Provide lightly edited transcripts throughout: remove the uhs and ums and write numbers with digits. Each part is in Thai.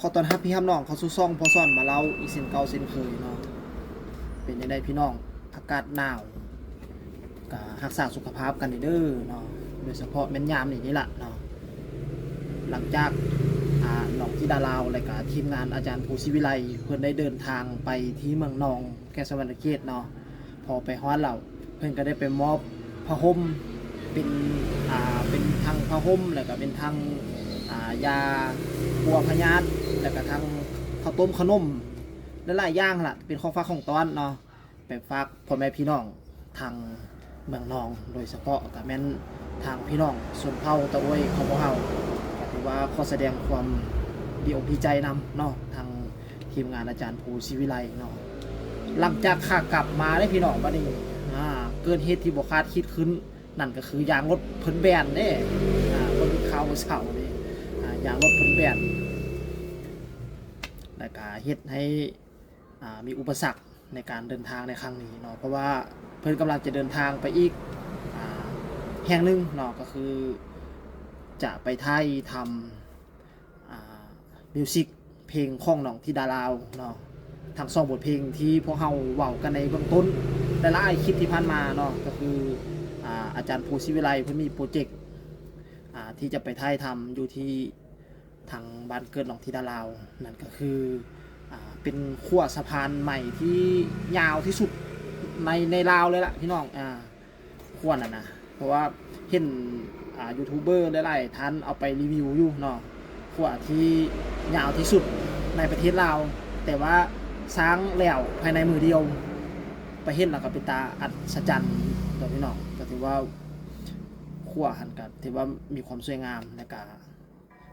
ขอต้อนรับพี่ฮับน้องเขาสู่ซ่องพอซ่อนมาเล่าอีกเส้นเก่าเส้นเคยเนาะเป็นยังไงพี่น้องอากาศหนาวก็รักษาสุขภาพกันเด้อเนาะโดยเฉพาะแม่นยามนี่ล่ะเนาะหลังจากน้องที่ดาลาวและก็ทีมงานอาจารย์ภูศิวิไลเพิ่นได้เดินทางไปที่เมืองนองแก่สวรรค์เขตเนาะพอไปฮอดแล้วเพิ่นก็ได้ไปมอบผ้าห่มเป็นทางผ้าห่มแล้วก็เป็นทางยาปัวพยาธิแล้วก็ทางข้าวต้มขนมหลายๆอย่างล่ะเป็นของฝากของต้อนเนาะไปฝากพ่อแม่พี่น้องทางเมืองนองโดยเฉพาะก็แม่นทางพี่น้องส่วนเผ่าตะโวยของพวกเราก็ถือว่าขอแสดงความดีอกดีใจนำเนาะทางทีมงานอาจารย์ภูศิวิไลเนาะหลังจากขากลับมาได้พี่น้องบัดนี้เกิดเหตุที่บ่คาดคิดขึ้นนั่นก็คือยางรถเพิ่นแบนเด้คนมีข่าวเมื่อเช้านี่ยางรถเพิ่นแบนและก็เฮ็ดให้มีอุปสรรคในการเดินทางในครั้งนี้เนาะเพราะว่าเพิ่นกำลังจะเดินทางไปอีกแห่งหนึ่งเนาะก็คือจะไปไทยทำมิวสิกเพลงของน้องธิดาลาวเนาะทั้ง2บทเพลงที่พวกเราเว้ากันในเบื้องต้นหลายๆคลิปที่ผ่านมาเนาะก็คืออาจารย์ภูศิวิไลเพิ่นมีโปรเจกต์ที่จะไปไทยทำอยู่ที่ทางบ้านเกิดน้องธิดาลาวนั่นก็คือเป็นขั้วสะพานใหม่ที่ยาวที่สุดในลาวเลยล่ะพี่น้องขั้วนั่นนะเพราะว่าเห็นยูทูบเบอร์หลายๆท่านเอาไปรีวิวอยู่เนาะขั้วที่ยาวที่สุดในประเทศลาวแต่ว่าสร้างแล้วภายในมือเดียวไปเห็นแล้วก็เป็นตาอัศจรรย์ตัวพี่น้องก็ถือว่าขั้วหันกันถือว่ามีความสวยงามในการ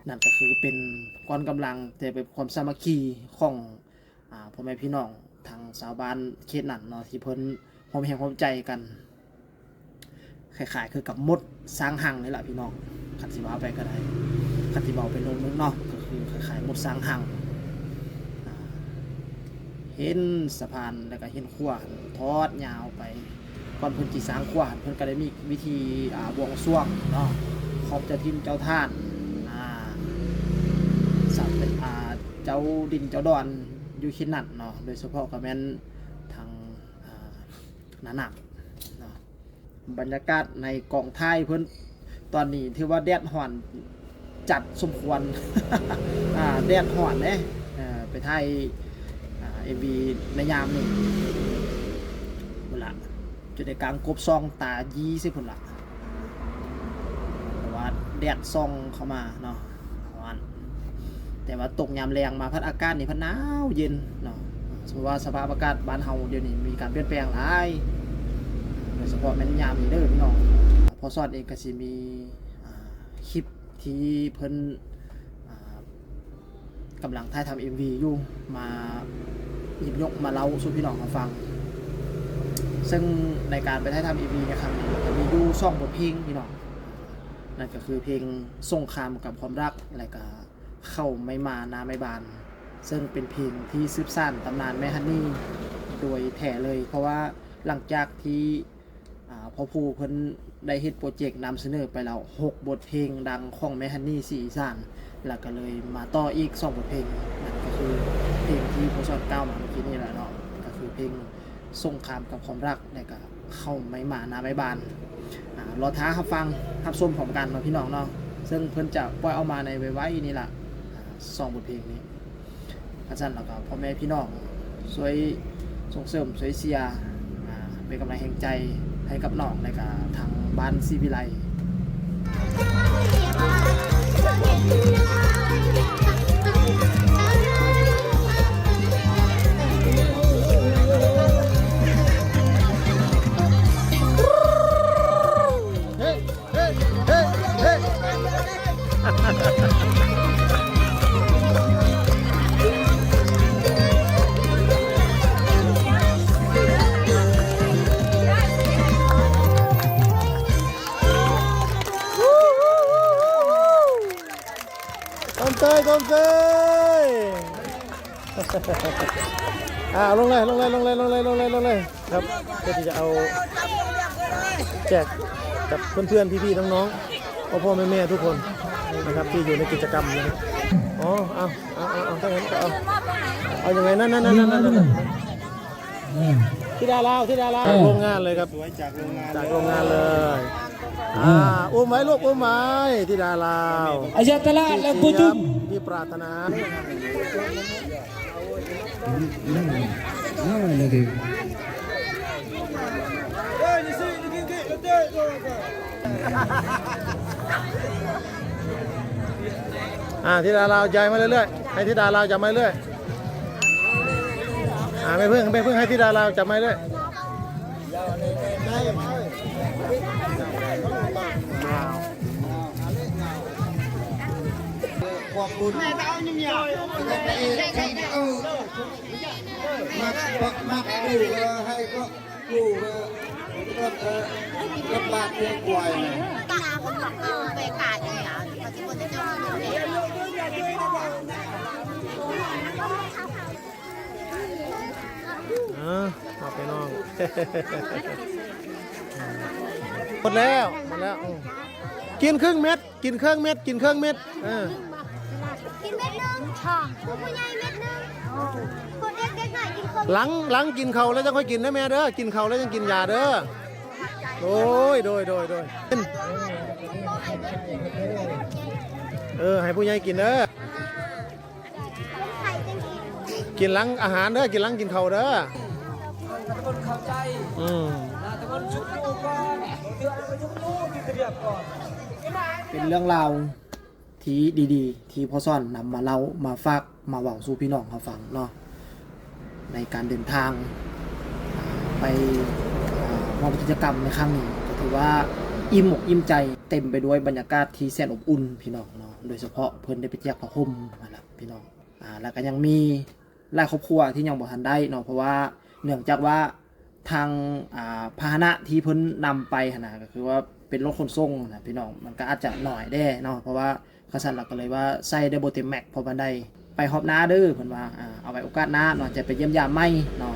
นั่นก็คือเป็นก้อนกำลังแต่เป็นความสามัคคีของพ่อแม่พี่น้องทางชาวบ้านเขตนั้นเนาะที่เพิ่นพร้อมแห่งพร้อมใจกันคล้ายๆคือกับมดสร้างหังนี่แหละพี่น้องคันสิว่าไปก็ได้คันสิเบาไปลงนึงเนาะก็คือคล้ายๆมดสร้างหังเห็นสะพานแล้วก็เห็นขั้วทอดยาวไปก่อนเพิ่นสิสร้างขั้วเพิ่นก็ได้มีวิธีบวงสรวงเนาะขอบเจ้าทินเจ้าท่านสัตว์เจ้าดินเจ้าดอนอยู่ที่นั่นเนาะโดยเฉพาะกับแม่นทางหนักเนาะบรรยากาศในกองไทยเพิ่นตอนนี้ที่ว่าแดดห่อนจัดสมควร แดดห่อนเนี่ยไปไทยMV ในยามนี้พุ่นละจุดในกลางกบซองตายีสิพุ่นละเพราะว่าแดดซองเข้ามาเนาะแต่ว่าตกยามแรงมาพัดอากาศนี่พัดหนาวเย็นเนาะสมมติว่าสภาพอากาศบ้านเฮาเดี๋ยวนี้มีการเปลี่ยนแปลงหลายโดยเฉพาะแม่นยามนี้เด้อพี่น้องพอสอดเองก็สิมีคลิปที่เพิ่นกำลังถ่ายทำ MV อยู่มาหยิบยกมาเล่าสู่พี่น้องฟังซึ่งในการไปถ่ายทำ MV ในครั้งนี้จะมีอยู่2บทเพลงพี่น้องนั่นก็คือเพลงสงครามกับความรักและก็เข้าไม่มานาไม่บานซึ่งเป็นเพลงที่สืบสานตำนานแม่ฮันนี่โดยแท้เลยเพราะว่าหลังจากที่พ่อผู้เพิ่นได้เฮ็ดโปรเจกต์นำเสนอไปแล้ว6บทเพลงดังของแม่ฮันนี่สีอีสานแล้วก็เลยมาต่ออีก2บทเพลงนั่นก็คือเพลงที่พ่อสอนก้าวมาเมื่อกี้นี่แหละเนาะก็คือเพลงสงครามกับความรักและก็เข้าไม่มานาไม่บานรอท้ารับฟังรับชมพร้อมกันเนาะพี่น้องเนาะซึ่งเพิ่นจะปล่อยเอามาในไว้นี่ล่ะ2บทเพลงนี้อาจารย์แล้วก็พ่อแม่พี่น้องช่วยส่งเสริมช่วยเชียร์เป็นกำลังแห่งใจให้กับน้องในการทางบ้านศิวิไลต้มเตยลงเลยครับเพื่อที่จะเอาแจกกับเพื่อนๆพี่ๆน้องๆพ่อแม่ทุกคนนะครับที่อยู่ในกิจกรรมนะครับอ๋อ อ๋อเอาถ้างั้นก็เอายังไงนั่นที่ดาลาวโรงงานเลยครับสวยจากโรงงานเลยอุ้มไว้ลูกอุ้มไว้ที่ดาลาวอาจารย์ตลาดแล้วกูจุ่มที่ปรารถนาที่ดาลาวใจมาเรื่อยๆให้ที่ดาลาวจับมาเรื่อยไม่เพิ่งให้ที่ดาลาวจับมาเรื่อยขอบคุณมักกูก็ให้ก็กูก็ลำบากเพียงกว่าตาคนบอกไปขายเนี่ยปัจจุบันจะเจ้าหน้าที่เอาไปน้องหมดแล้วกินครึ่งเม็ดกินเครื่องเม็ดกินเม็ดนึงผู้ใหญ่เม็ดนึงคนเล็กๆหน่อยกินคนหลังกินเขาแล้วจะค่อยกินนะแม่เด้อกินเขาแล้วยังกินยาเด้อโดยให้ผู้ใหญ่กินเด้อกินหลังอาหารเด้อกินหลังกินเขาเด้อเป็นเรื่องราวที่ดีๆที่พ่อซ่อนนำมาเล่ามาฝากมาเว้าสู่พี่น้องเขาฟังเนาะในการเดินทางไปมอบกิจกรรมในครั้งนี้ก็ถือว่าอิ่มอกอิ่มใจเต็มไปด้วยบรรยากาศที่แสนอบอุ่นพี่น้องเนาะโดยเฉพาะเพิ่นได้ไปแจกผ้าห่มนั่นแหละพี่น้องแล้วก็ยังมีหลายครอบครัวที่ยังบ่ทันได้เนาะเพราะว่าเนื่องจากว่าทางพาหนะที่เพิ่นนำไปนะก็คือว่าเป็นรถขนส่งนะพี่น้องมันก็อาจจะหน่อยได้เนาะเพราะว่าเขาสั่นหลักก็เลยว่าใส่ได้บ่เต็มแม็กพอบันไดไปฮอบหน้าเด้อเพิ่นว่าเอาไว้โอกาสหน้าเนาะจะไปเยี่ยมยามใหม่เนาะ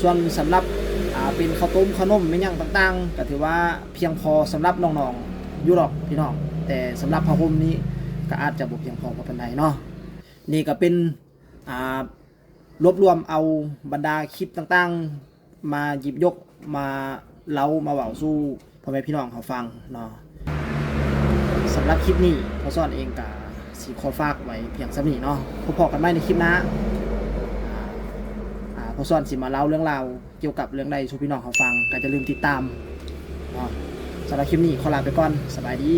ส่วนสำหรับเป็นข้าวต้มขนมไม่ยังต่างๆก็ถือว่าเพียงพอสำหรับน้องๆอยู่หรอกพี่น้องแต่สำหรับผ้าห่มนี้ก็อาจจะบ่เพียงพอปานใดเนาะนี่ก็เป็นรวบรวมเอาบรรดาคลิปต่างๆมาหยิบยกมาเล่ามาเว้าสู่พ่อแม่พี่น้องเขาฟังเนาะสำหรับคลิปนี้พ่อสอนเองก็สิขอฝากไว้เพียงส่ำนี้เนาะพบกันใหม่ในคลิปหน้าพ่อสอนสิมาเล่าเรื่องราวเกี่ยวกับเรื่องใดสู่พี่น้องเขาฟังก็จะลืมติดตามเนาะสำหรับคลิปนี้ขอลาไปก่อนสบายดี